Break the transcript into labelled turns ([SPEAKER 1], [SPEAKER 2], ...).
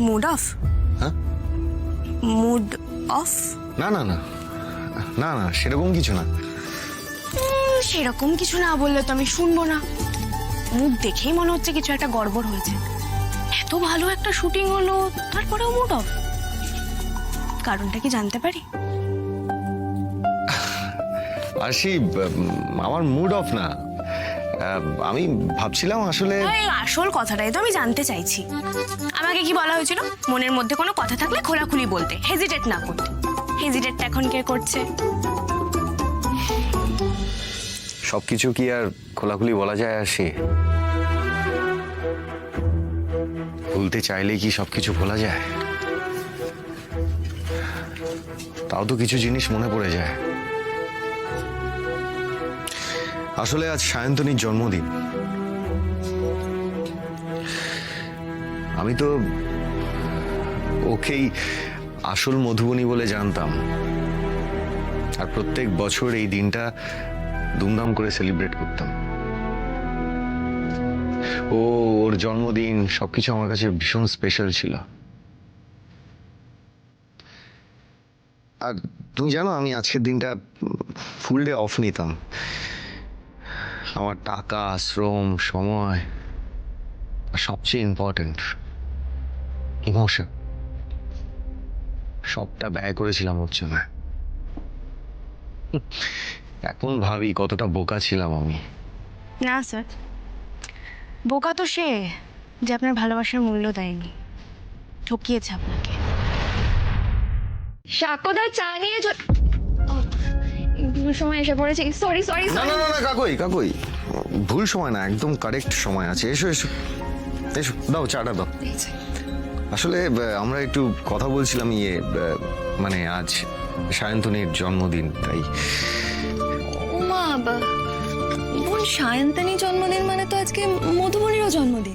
[SPEAKER 1] Mood off?
[SPEAKER 2] হ্যাঁ?
[SPEAKER 1] Mood off?
[SPEAKER 2] না না না না না, সেরকম কিছু না।
[SPEAKER 1] সেরকম কিছু না বললে তো আমি শুনবো না। মুড দেখেই মনে হচ্ছে কিছু একটা গড়বড় হয়েছে। এত ভালো একটা শুটিং হলো, তারপরেও মুড অফ। কারণটা কি জানতে পারি?
[SPEAKER 2] আরশি, আমার মুড অফ না। আমি ভাবছিলাম আসলে
[SPEAKER 1] এই আসল কথাটাই তো আমি জানতে চাইছি। আমাকে কি বলা হয়েছিল? মনের মধ্যে কোনো কথা থাকলে খোলাখুলি বলতে, হেজিটেট না করতে। হেজিটেটটা এখন কে করছে?
[SPEAKER 2] সবকিছু কি আর খোলাখুলি বলা যায় আরশি? ভুলতে চাইলেই কি সবকিছু ভোলা যায়? তাও তো কিছু জিনিস মনে পড়ে যায়। আসলে আজ সায়ন্তনীর জন্মদিন। আমি তো ওকেই আসল মধুবনী বলে জানতাম, আর প্রত্যেক বছর এই দিনটা ধুমধাম করে সেলিব্রেট করতাম। ওর জন্মদিন সবকিছু আমার কাছে ভীষণ স্পেশাল ছিল। আর তুমি জানো, আমি আজকের দিনটা ফুল ডে অফ নিতাম। আমার টাকা, শ্রম, সময়, আর সবচেয়ে ইম্পর্টেন্ট ইমোশন, সবটা ব্যয় করেছিলাম ওর জন্য। এখন ভাবি কতটা বোকা ছিলাম আমি।
[SPEAKER 1] না স্যার, বোকা তো সে যে আপনার ভালোবাসার মূল্য দেয়নি, ঠকিয়েছে আপনাকে।
[SPEAKER 3] সাকোদা চা নিয়ে ভুল সময় এসে পড়েছে। সরি সরি
[SPEAKER 2] না না না না, কাকুই ভুল সময় না, একদম কারেক্ট সময় আছে। এসো এসো এসো, দাও চাটা দাও। আসলে আমরা একটু কথা বলছিলাম, মানে আজ সায়ন্তনীর জন্মদিন, তাই।
[SPEAKER 3] মা বোন সায়ন্তনী জন্মদিন মানে তো আজকে মধুবনীরও জন্মদিন।